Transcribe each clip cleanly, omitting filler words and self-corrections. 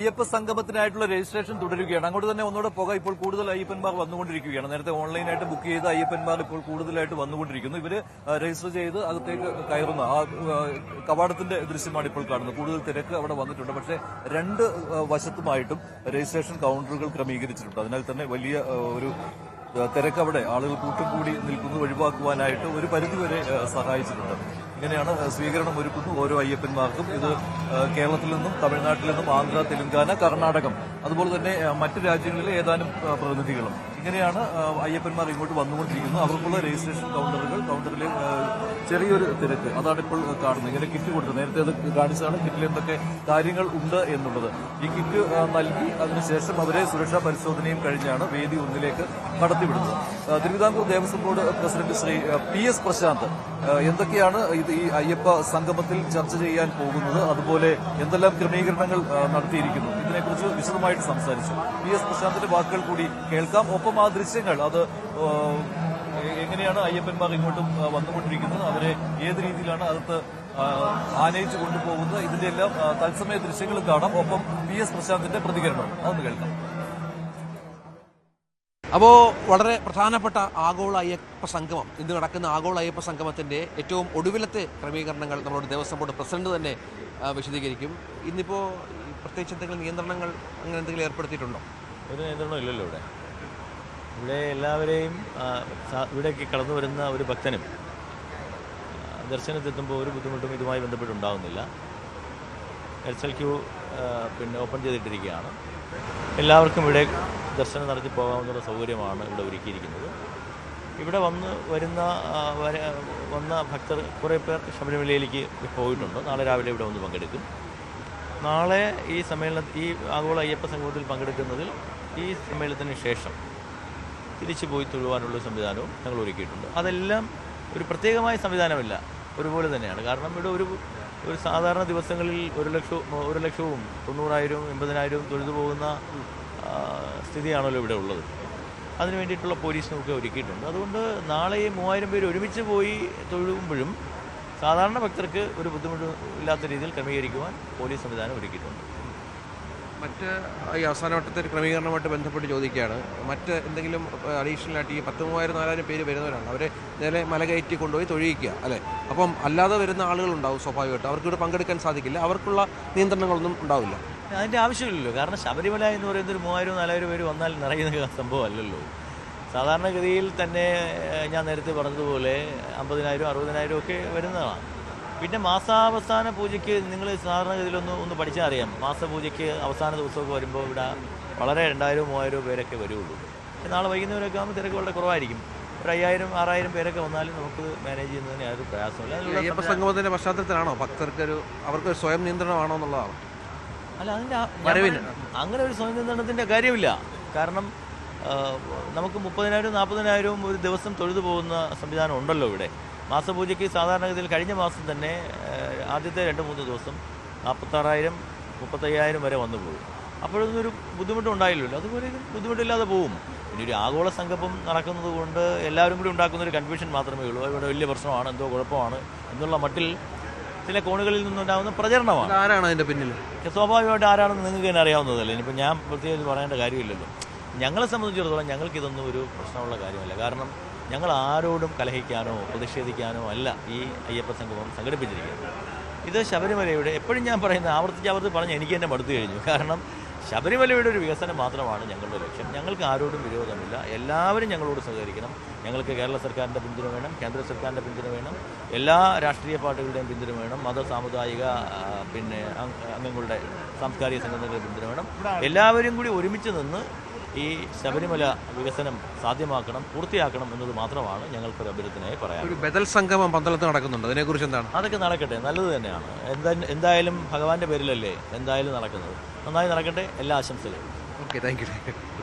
Ayyappa സംഗമത്തിനായിട്ടുള്ള registration തുടരുകയാണ്. അങ്ങോട്ട് തന്നെ ഒന്നുകൂടെ പോകാം. ഇപ്പോൾ കൂടുതൽ അയ്യപ്പന്മാർ വന്നുകൊണ്ടിരിക്കുകയാണ്. നേരത്തെ ഓൺലൈനായിട്ട് ബുക്ക് ചെയ്ത അയ്യപ്പന്മാർ ഇപ്പോൾ കൂടുതലായിട്ട് വന്നുകൊണ്ടിരിക്കുന്നു. ഇവര് രജിസ്റ്റർ ചെയ്ത് അകത്തേക്ക് കയറുന്ന ആ കവാടത്തിന്റെ ദൃശ്യമാണ് ഇപ്പോൾ കാണുന്നത്. കൂടുതൽ തിരക്ക് അവിടെ വന്നിട്ടുണ്ട്. പക്ഷേ രണ്ട് വശത്തുമായിട്ടും രജിസ്ട്രേഷൻ കൌണ്ടറുകൾ ക്രമീകരിച്ചിട്ടുണ്ട്. അതിനാൽ തന്നെ വലിയ ഒരു തിരക്ക് അവിടെ ആളുകൾ കൂട്ടം കൂടി നിൽക്കുന്നത് ഒഴിവാക്കുവാനായിട്ട് ഒരു പരിധിവരെ സഹായിച്ചിട്ടുണ്ട്. ഇങ്ങനെയാണ് സ്വീകരണം ഒരുക്കുന്നു ഓരോ അയ്യപ്പന്മാർക്കും. ഇത് കേരളത്തിൽ നിന്നും തമിഴ്നാട്ടിൽ നിന്നും ആന്ധ്ര, തെലങ്കാന, കർണാടകം അതുപോലെ തന്നെ മറ്റ് രാജ്യങ്ങളിലെ ഏതാനും പ്രതിനിധികളും ഇങ്ങനെയാണ് അയ്യപ്പന്മാർ ഇങ്ങോട്ട് വന്നുകൊണ്ടിരിക്കുന്നത്. അവർക്കുള്ള രജിസ്ട്രേഷൻ കൌണ്ടറിലെ ചെറിയൊരു തിരക്ക് അതാണ് ഇപ്പോൾ കാണുന്നത്. ഇങ്ങനെ കിറ്റ് കൊടുത്തു, നേരത്തെ അത് കാണിച്ചതാണ് കിറ്റിൽ എന്തൊക്കെ കാര്യങ്ങൾ ഉണ്ട് എന്നുള്ളത്. ഈ കിറ്റ് നൽകി അതിനുശേഷം അവരെ സുരക്ഷാ പരിശോധനയും കഴിഞ്ഞാണ് വേദി ഒന്നിലേക്ക് കടത്തിവിടുന്നത്. Thiruvithamkoor Devaswom board president Shri PS Prashanth എന്തൊക്കെയാണ് ഈ അയ്യപ്പ സംഗമത്തിൽ ചർച്ച ചെയ്യാൻ പോകുന്നത്, അതുപോലെ എന്തെല്ലാം ക്രമീകരണങ്ങൾ നടത്തിയിരിക്കുന്നു, ഇതിനെക്കുറിച്ച് വിശദമായിട്ട് സംസാരിച്ചു. PS പ്രശാന്തിന്റെ വാക്കുകൾ കൂടി കേൾക്കാം. ഒപ്പം ആ ദൃശ്യങ്ങൾ അത് എങ്ങനെയാണ് അയ്യപ്പന്മാർ ഇങ്ങോട്ടും വന്നുകൊണ്ടിരിക്കുന്നത്, അവരെ ഏത് രീതിയിലാണ് അകത്ത് ആനയിച്ചു കൊണ്ടുപോകുന്നത്, ഇതിന്റെ എല്ലാം തത്സമയ ദൃശ്യങ്ങളും കാണാം. ഒപ്പം PS പ്രശാന്തിന്റെ പ്രതികരണം അതൊന്ന് കേൾക്കാം. അപ്പോൾ വളരെ പ്രധാനപ്പെട്ട ആഗോള അയ്യപ്പ സംഗമം, ഇന്ന് നടക്കുന്ന ആഗോള അയ്യപ്പ സംഗമത്തിൻ്റെ ഏറ്റവും ഒടുവിലത്തെ ക്രമീകരണങ്ങൾ നമ്മുടെ ദേവസ്വം ബോർഡ് പ്രസിഡന്റ് തന്നെ വിശദീകരിക്കും. ഇന്നിപ്പോൾ പ്രത്യേകിച്ച് എന്തെങ്കിലും നിയന്ത്രണങ്ങൾ അങ്ങനെ എന്തെങ്കിലും ഏർപ്പെടുത്തിയിട്ടുണ്ടോ? ഒരു നിയന്ത്രണം ഇല്ലല്ലോ ഇവിടെ എല്ലാവരെയും ഇവിടേക്ക് കടന്നു വരുന്ന ഒരു ഭക്തനും ദർശനത്തെത്തുമ്പോൾ ഒരു ബുദ്ധിമുട്ടും ഇതുമായി ബന്ധപ്പെട്ടുണ്ടാകുന്നില്ല. SLQ open ചെയ്തിട്ടിരിക്കുകയാണ്. എല്ലാവർക്കും ഇവിടെ ദർശനം നടത്തി പോകാവുന്ന സൗകര്യമാണ് ഇവിടെ ഒരുക്കിയിരിക്കുന്നത്. ഇവിടെ വന്ന ഭക്തർ കുറേ പേർ ശബരിമലയിലേക്ക് പോയിട്ടുണ്ട്. നാളെ രാവിലെ ഇവിടെ വന്ന് പങ്കെടുക്കും. നാളെ ഈ ആഗോള അയ്യപ്പ സംഗമത്തിൽ പങ്കെടുക്കുന്നതിൽ ഈ സമ്മേളനത്തിന് ശേഷം തിരിച്ചു പോയി തൊഴുവാനുള്ള സംവിധാനവും ഞങ്ങൾ ഒരുക്കിയിട്ടുണ്ട്. അതെല്ലാം ഒരു പ്രത്യേകമായ സംവിധാനമില്ല, ഒരുപോലെ തന്നെയാണ്. കാരണം ഇവിടെ ഒരു സാധാരണ ദിവസങ്ങളിൽ 1,00,000 90,000 80,000 തൊഴുതു പോകുന്ന സ്ഥിതിയാണല്ലോ ഇവിടെ ഉള്ളത്. അതിനു വേണ്ടിയിട്ടുള്ള പോലീസിനൊക്കെ ഒരുക്കിയിട്ടുണ്ട്. അതുകൊണ്ട് നാളെ 3,000 പേര് ഒരുമിച്ച് പോയി തൊഴുകുമ്പോഴും സാധാരണ ഭക്തർക്ക് ഒരു ബുദ്ധിമുട്ടും ഇല്ലാത്ത രീതിയിൽ ക്രമീകരിക്കുവാൻ പോലീസ് സംവിധാനം ഒരുക്കിയിട്ടുണ്ട്. മറ്റ് ഈ അവസാനവട്ടത്തെ ക്രമീകരണവുമായിട്ട് ബന്ധപ്പെട്ട് ചോദിക്കുകയാണ്, മറ്റ് എന്തെങ്കിലും അഡീഷണൽ ആയിട്ട് ഈ 10,000-4,000 പേര് വരുന്നവരാണ്, അവരെ നേരെ മല കയറ്റി കൊണ്ടുപോയി തൊഴിയിക്കുക അല്ലേ? അപ്പം അല്ലാതെ വരുന്ന ആളുകളുണ്ടാവും, സ്വാഭാവികമായിട്ട് അവർക്ക് ഇവിടെ പങ്കെടുക്കാൻ സാധിക്കില്ല, അവർക്കുള്ള നിയന്ത്രണങ്ങളൊന്നും ഉണ്ടാവില്ല. അതിൻ്റെ ആവശ്യമില്ലല്ലോ. കാരണം ശബരിമല എന്ന് പറയുന്നത് ഒരു 3,000-4,000 പേര് വന്നാൽ നിറയുന്ന സംഭവമല്ലല്ലോ. സാധാരണഗതിയിൽ തന്നെ ഞാൻ നേരത്തെ പറഞ്ഞതുപോലെ 50,000-60,000 ഒക്കെ വരുന്നതാണ്. പിന്നെ മാസാവസാന പൂജയ്ക്ക് നിങ്ങൾ സാധാരണഗതിയിലൊന്ന് പഠിച്ചാൽ അറിയാം. മാസപൂജയ്ക്ക് അവസാന ദിവസമൊക്കെ വരുമ്പോൾ ഇവിടെ വളരെ 2,000-3,000 പേരൊക്കെ വരുള്ളൂ. പക്ഷേ നാളെ വൈകുന്നവരൊക്കെ ആകുമ്പോൾ തിരക്ക് വളരെ കുറവായിരിക്കും. ഒരു 5,000-6,000 പേരൊക്കെ വന്നാലും നമുക്ക് മാനേജ് ചെയ്യുന്നതിന് യാതൊരു പ്രയാസമില്ല. അയ്യപ്പ സംഗമത്തിന്റെ പശ്ചാത്തലത്തിലാണോ ഭക്തർക്ക് അവർക്ക് സ്വയം നിയന്ത്രണമാണോ എന്നുള്ളതാണ്? അല്ല, അങ്ങനെ ഒരു സ്വയം നിയന്ത്രണത്തിൻ്റെ കാര്യമില്ല. കാരണം നമുക്ക് 30,000-40,000 ഒരു ദിവസം തൊഴുതു പോകുന്ന സംവിധാനം ഉണ്ടല്ലോ ഇവിടെ. മാസപൂജയ്ക്ക് സാധാരണഗതിയിൽ കഴിഞ്ഞ മാസം തന്നെ ആദ്യത്തെ 2-3 ദിവസം 46,000-35,000 വരെ വന്നു പോകും. അപ്പോഴൊന്നും ഒരു ബുദ്ധിമുട്ടുണ്ടായില്ലല്ലോ. അതുപോലെ ബുദ്ധിമുട്ടില്ലാതെ പോവും. ഇനി ഒരു ആഗോള സംഗമം നടക്കുന്നത് കൊണ്ട് എല്ലാവരും കൂടി ഉണ്ടാക്കുന്നൊരു കൺഫ്യൂഷൻ മാത്രമേ ഉള്ളൂ. ഇവിടെ വലിയ പ്രശ്നമാണ്, എന്തോ കുഴപ്പമാണ് എന്നുള്ള മട്ടിൽ ചില കോണുകളിൽ നിന്നുണ്ടാകുന്ന പ്രചരണമാണ്. ആരാണ് അതിൻ്റെ പിന്നിൽ? സ്വാഭാവികമായിട്ട് ആരാണെന്ന് നിങ്ങൾക്ക് തന്നെ അറിയാവുന്നതല്ലേ. ഇനിയിപ്പോൾ ഞാൻ പ്രത്യേകിച്ച് പറയേണ്ട കാര്യമില്ലല്ലോ. ഞങ്ങളെ സംബന്ധിച്ചിടത്തോളം ഞങ്ങൾക്കിതൊന്നും ഒരു പ്രശ്നമുള്ള കാര്യമല്ല. കാരണം ഞങ്ങൾ ആരോടും കലഹിക്കാനോ പ്രതിഷേധിക്കാനോ അല്ല ഈ അയ്യപ്പ സംഗമം സംഘടിപ്പിച്ചിരിക്കുന്നത്. ഇത് ശബരിമലയുടെ, എപ്പോഴും ഞാൻ പറയുന്നത് ആവർത്തിച്ച് പറഞ്ഞ് എനിക്ക് തന്നെ മടുത്തു കഴിഞ്ഞു. കാരണം ശബരിമലയുടെ ഒരു വികസനം മാത്രമാണ് ഞങ്ങളുടെ ലക്ഷ്യം. ഞങ്ങൾക്ക് ആരോടും വിരോധമില്ല. എല്ലാവരും ഞങ്ങളോട് സഹകരിക്കണം. ഞങ്ങൾക്ക് കേരള സർക്കാരിൻ്റെ പിന്തുണ വേണം, കേന്ദ്ര സർക്കാരിൻ്റെ പിന്തുണ വേണം, എല്ലാ രാഷ്ട്രീയ പാർട്ടികളുടെയും പിന്തുണ വേണം, മത സാമുദായിക അംഗങ്ങളുടെ സാംസ്കാരിക സംഘടനകളുടെ പിന്തുണ വേണം. എല്ലാവരും കൂടി ഒരുമിച്ച് നിന്ന് ഈ ശബരിമല വികസനം സാധ്യമാക്കണം, പൂർത്തിയാക്കണം എന്നത് മാത്രമാണ് ഞങ്ങൾക്കൊരു അഭ്യർത്ഥനയായി പറയാം. ഒരു ബദൽ സംഗമം പന്തളത്ത് നടക്കുന്നുണ്ട്, അതിനെക്കുറിച്ച് എന്താണ്? അതൊക്കെ നടക്കട്ടെ, നല്ലത് തന്നെയാണ്. എന്തായാലും ഭഗവാന്റെ പേരിലല്ലേ എന്തായാലും നടക്കുന്നത്. നന്നായി നടക്കട്ടെ, എല്ലാ ആശംസകളും. Okay, thank you.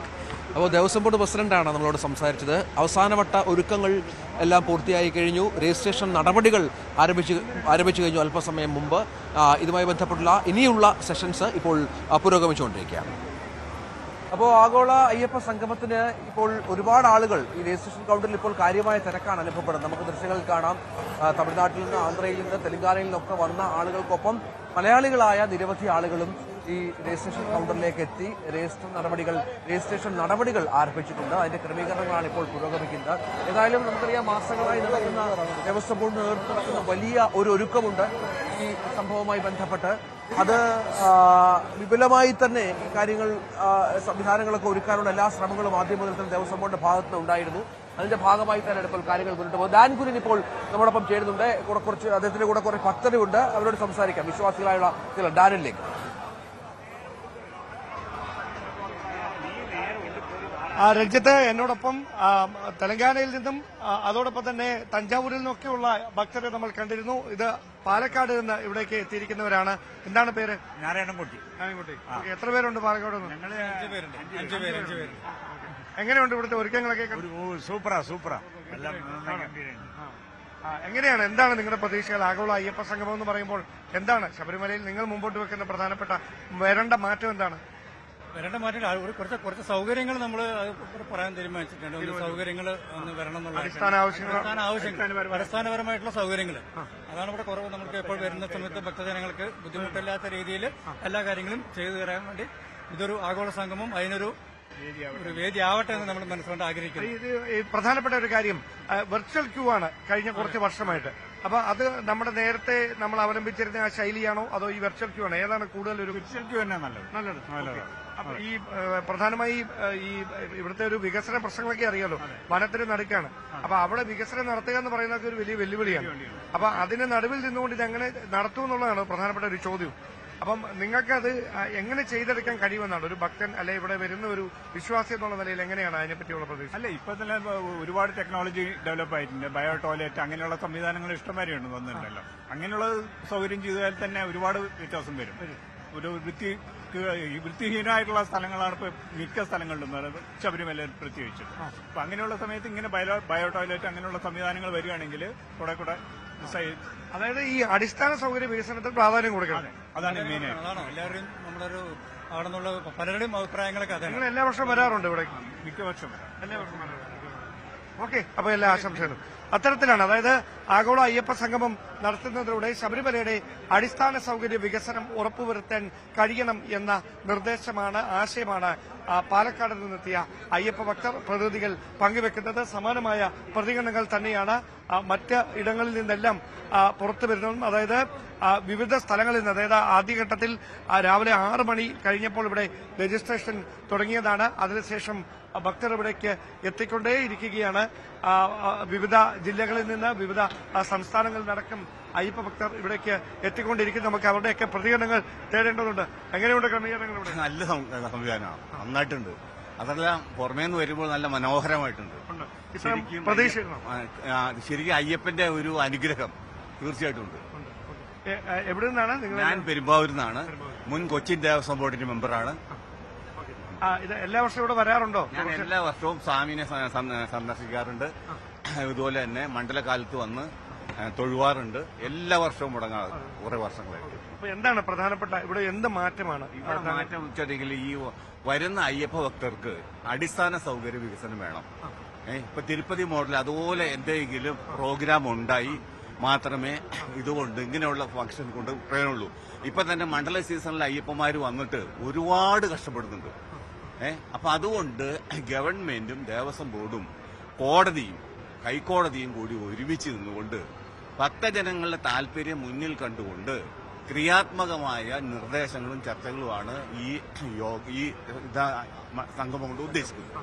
അപ്പോൾ ദേവസ്വം ബോർഡ് പ്രസിഡന്റാണ് നമ്മളോട് സംസാരിച്ചത്. അവസാനവട്ട ഒരുക്കങ്ങൾ എല്ലാം പൂർത്തിയായി കഴിഞ്ഞു. രജിസ്ട്രേഷൻ നടപടികൾ ആരംഭിച്ചു കഴിഞ്ഞു അല്പസമയം മുമ്പ്. ഇതുമായി ബന്ധപ്പെട്ടുള്ള ഇനിയുള്ള സെഷൻസ് ഇപ്പോൾ പുരോഗമിച്ചുകൊണ്ടിരിക്കുകയാണ്. അപ്പോൾ ആഗോള അയ്യപ്പ സംഗമത്തിന് ഇപ്പോൾ ഒരുപാട് ആളുകൾ ഈ രജിസ്ട്രേഷൻ കൗണ്ടറിൽ ഇപ്പോൾ കാര്യമായ തിരക്കാണ് അനുഭവപ്പെടുന്നത്. നമുക്ക് ദൃശ്യങ്ങളിൽ കാണാം, തമിഴ്നാട്ടിൽ നിന്ന്, ആന്ധ്രയിൽ നിന്ന്, തെലങ്കാനയിൽ നിന്നൊക്കെ വന്ന ആളുകൾക്കൊപ്പം മലയാളികളായ നിരവധി ആളുകളും ഈ രജിസ്ട്രേഷൻ കൗണ്ടറിലേക്ക് എത്തി രജിസ്ട്രേഷൻ നടപടികൾ ആരംഭിച്ചിട്ടുണ്ട്. അതിന്റെ ക്രമീകരണങ്ങളാണ് ഇപ്പോൾ പുരോഗമിക്കുന്നത്. ഏതായാലും നമുക്കറിയാം, മാസങ്ങളായി നടക്കുന്ന ദേവസ്വം ബോർഡ് നേതൃത്വം നടത്തുന്ന വലിയ ഒരു ഒരുക്കമുണ്ട് ഈ സംഭവവുമായി ബന്ധപ്പെട്ട്. അത് വിപുലമായി തന്നെ കാര്യങ്ങൾ സംവിധാനങ്ങളൊക്കെ ഒരുക്കാനുള്ള എല്ലാ ശ്രമങ്ങളും ആദ്യം മുതൽ തന്നെ ദേവസ്വം ബോർഡിന്റെ ഭാഗത്ത് നിന്ന് ഉണ്ടായിരുന്നു. അതിന്റെ ഭാഗമായി തന്നെ ഇപ്പോൾ കാര്യങ്ങൾ മുന്നോട്ട് പോകും. ഡാൻ കുര്യൻ ഇപ്പോൾ നമ്മോടൊപ്പം ചേരുന്നുണ്ട്. കുറച്ച് അദ്ദേഹത്തിന്റെ കൂടെ കുറെ ഭക്തരുണ്ട്, അവരോട് സംസാരിക്കാം. വിശ്വാസികളായുള്ള ചില ഡാനിലേക്ക്. രഞ്ജിത്ത്, എന്നോടൊപ്പം തെലങ്കാനയിൽ നിന്നും അതോടൊപ്പം തന്നെ തഞ്ചാവൂരിൽ നിന്നൊക്കെയുള്ള ഭക്തരെ നമ്മൾ കണ്ടിരുന്നു. ഇത് പാലക്കാട് നിന്ന് ഇവിടേക്ക് എത്തിയിരിക്കുന്നവരാണ്. എന്താണ് പേര്? നാരായണൻകുട്ടി. എത്ര പേരുണ്ട് പാലക്കാട് നിന്ന്? ഞങ്ങള് 5 പേര്. എങ്ങനെയുണ്ട് ഇവിടുത്തെ ഒരുക്കങ്ങളൊക്കെ? സൂപ്പറാ. എങ്ങനെയാണ്, എന്താണ് നിങ്ങളുടെ പ്രതീക്ഷകൾ? ആഗോള അയ്യപ്പ സംഗമം എന്ന് പറയുമ്പോൾ എന്താണ് ശബരിമലയിൽ നിങ്ങൾ മുമ്പോട്ട് വെക്കുന്ന പ്രധാനപ്പെട്ട വരേണ്ട മാറ്റം എന്താണ്? വരേണ്ട മാറ്റം കുറച്ച് സൗകര്യങ്ങൾ നമ്മൾ പറയാൻ തീരുമാനിച്ചിട്ടുണ്ട്. സൗകര്യങ്ങൾ ഒന്ന് വരണം എന്നുള്ള അടിസ്ഥാനപരമായിട്ടുള്ള സൗകര്യങ്ങൾ, അതാണ് ഇവിടെ കുറവ്. നമുക്ക് എപ്പോൾ വരുന്ന സമയത്ത് ഭക്തജനങ്ങൾക്ക് ബുദ്ധിമുട്ടില്ലാത്ത രീതിയിൽ എല്ലാ കാര്യങ്ങളും ചെയ്തു തരാൻ വേണ്ടി ഇതൊരു ആഗോള സംഗമം അതിനൊരു വേദി ആവട്ടെ എന്ന് നമ്മൾ മനസ്സുകൊണ്ട് ആഗ്രഹിക്കുന്നു. ഇത് പ്രധാനപ്പെട്ട ഒരു കാര്യം, വെർച്വൽ ക്യൂ ആണ് കഴിഞ്ഞ കുറച്ച് വർഷമായിട്ട്. അപ്പൊ അത് നമ്മുടെ നേരത്തെ നമ്മൾ അവലംബിച്ചിരുന്ന ആ ശൈലിയാണോ അതോ ഈ വെർച്വൽ ക്യൂ ആണോ? ഏതാണ് കൂടുതൽ ഒരു? വെർച്വൽ ക്യൂ തന്നെ നല്ലത്. അപ്പൊ ഈ പ്രധാനമായി ഈ ഇവിടുത്തെ ഒരു വികസന പ്രശ്നങ്ങളൊക്കെ അറിയാലോ, വനത്തിന് നടുക്കാണ്. അപ്പൊ അവിടെ വികസനം നടത്തുക എന്ന് പറയുന്നതൊക്കെ ഒരു വലിയ വെല്ലുവിളിയാണ്. അപ്പൊ അതിന് നടുവിൽ നിന്നുകൊണ്ട് ഇത് എങ്ങനെ നടത്തും എന്നുള്ളതാണ് പ്രധാനപ്പെട്ട ഒരു ചോദ്യം. അപ്പം നിങ്ങൾക്ക് അത് എങ്ങനെ ചെയ്തെടുക്കാൻ കഴിയുമെന്നാണ് ഒരു ഭക്തൻ അല്ലെ ഇവിടെ വരുന്ന ഒരു വിശ്വാസി എന്നുള്ള നിലയിൽ എങ്ങനെയാണ് അതിനെപ്പറ്റിയുള്ള പ്രതീക്ഷ? അല്ല, ഇപ്പൊ തന്നെ ഒരുപാട് ടെക്നോളജി ഡെവലപ്പ് ആയിട്ടുണ്ട്. ബയോ ടോയ്ലറ്റ് അങ്ങനെയുള്ള സംവിധാനങ്ങൾ ഇഷ്ടംമാരെ വന്നിട്ടുണ്ടല്ലോ. അങ്ങനെയുള്ള സൗകര്യം ചെയ്താൽ തന്നെ ഒരുപാട് വ്യത്യാസം വരും. ഒരു വൃത്തിഹീനമായിട്ടുള്ള സ്ഥലങ്ങളാണ് ഇപ്പൊ മിക്ക സ്ഥലങ്ങളിലും, ശബരിമല പ്രത്യേകിച്ച്. അപ്പൊ അങ്ങനെയുള്ള സമയത്ത് ഇങ്ങനെ ബയോ ടോയ്ലറ്റ് അങ്ങനെയുള്ള സംവിധാനങ്ങൾ വരികയാണെങ്കിൽ കൂടെ അതായത് ഈ അടിസ്ഥാന സൗകര്യ വികസനത്തിൽ പ്രാധാന്യം കൊടുക്കണം. അതാണ് മെയിൻ. അതാണ് എല്ലാവരും നമ്മളൊരു അവിടെ നിന്നുള്ള പലരുടെയും അഭിപ്രായങ്ങളൊക്കെ അതാണ്. നിങ്ങൾ എല്ലാ വർഷവും വരാറുണ്ട് ഇവിടെ? മിക്ക വർഷം എല്ലാ വർഷവും വരാറുണ്ട്. ഓക്കെ, അപ്പൊ എല്ലാ ആശംസകളും അത്തരത്തിലാണ്. അതായത് ആഗോള അയ്യപ്പ സംഗമം നടത്തുന്നതിലൂടെ ശബരിമലയുടെ അടിസ്ഥാന സൗകര്യ വികസനം ഉറപ്പുവരുത്താൻ കഴിയണം എന്ന നിർദ്ദേശമാണ്, ആശയമാണ് പാലക്കാട് നിന്നെത്തിയ അയ്യപ്പ ഭക്തർ പ്രതിനിധികൾ പങ്കുവെക്കുന്നത്. സമാനമായ പ്രതികരണങ്ങൾ തന്നെയാണ് മറ്റ് ഇടങ്ങളിൽ നിന്നെല്ലാം പുറത്തു വരുന്നതും. അതായത് വിവിധ സ്ഥലങ്ങളിൽ നിന്ന്, അതായത് ആദ്യഘട്ടത്തിൽ രാവിലെ 6 മണി കഴിഞ്ഞപ്പോൾ ഇവിടെ രജിസ്ട്രേഷൻ തുടങ്ങിയതാണ്. അതിനുശേഷം ഭക്തർ ഇവിടേക്ക് എത്തിക്കൊണ്ടേയിരിക്കുകയാണ്. വിവിധ ജില്ലകളിൽ നിന്ന്, വിവിധ സംസ്ഥാനങ്ങളിൽ നിന്നടക്കം അയ്യപ്പ ഭക്തർ ഇവിടേക്ക് എത്തിക്കൊണ്ടിരിക്കുന്നു. നമുക്ക് അവരുടെയൊക്കെ പ്രതികരണങ്ങൾ തേടേണ്ടതുണ്ട്. എങ്ങനെയുണ്ട് ക്രമീകരണങ്ങൾ ഇവിടെ? നല്ല സംവിധാനമാണ്, നന്നായിട്ടുണ്ട്. അതെല്ലാം പുറമേ നിന്ന് വരുമ്പോൾ നല്ല മനോഹരമായിട്ടുണ്ട്. ശരിക്കും അയ്യപ്പന്റെ ഒരു അനുഗ്രഹം തീർച്ചയായിട്ടും ഉണ്ട്. എവിടെ നിന്നാണ് നിങ്ങൾ? ഞാൻ പെരുമ്പാവൂരിൽ നിന്നാണ്. മുൻ കൊച്ചിൻ ദേവസ്വം ബോർഡിന്റെ മെമ്പറാണ്. ഇത് എല്ലാ വർഷവും ഇവിടെ വരാറുണ്ടോ? ഞാൻ എല്ലാ വർഷവും സ്വാമിനെ സന്ദർശിക്കാറുണ്ട്. ഇതുപോലെ തന്നെ മണ്ഡലകാലത്ത് വന്ന് തൊഴുവാറുണ്ട്. എല്ലാ വർഷവും മുടങ്ങാതെ കുറെ വർഷങ്ങളായിട്ട്. അപ്പൊ എന്താണ് പ്രധാനപ്പെട്ട ഇവിടെ എന്ത് മാറ്റമാണ്? ഇവിടെ മാറ്റം വെച്ചിട്ടുണ്ടെങ്കിൽ ഈ വരുന്ന അയ്യപ്പ ഭക്തർക്ക് അടിസ്ഥാന സൗകര്യ വികസനം വേണം. ഇപ്പൊ തിരുപ്പതി മോഡൽ അതുപോലെ എന്തെങ്കിലും പ്രോഗ്രാം ഉണ്ടായി മാത്രമേ ഇതുകൊണ്ട് ഇങ്ങനെയുള്ള ഫംഗ്ഷൻ കൊണ്ട് പ്രയോജനമുള്ളൂ. ഇപ്പൊ തന്നെ മണ്ഡല സീസണിൽ അയ്യപ്പന്മാര് വന്നിട്ട് ഒരുപാട് കഷ്ടപ്പെടുന്നുണ്ട്. അപ്പൊ അതുകൊണ്ട് ഗവൺമെന്റും ദേവസ്വം ബോർഡും കോടതിയും ഹൈക്കോടതിയും കൂടി ഒരുമിച്ച് നിന്നുകൊണ്ട് ഭക്തജനങ്ങളുടെ താല്പര്യം മുന്നിൽ കണ്ടുകൊണ്ട് ക്രിയാത്മകമായ നിർദ്ദേശങ്ങളും ചർച്ചകളുമാണ് ഈ സംഗമം കൊണ്ട് ഉദ്ദേശിക്കുന്നത്.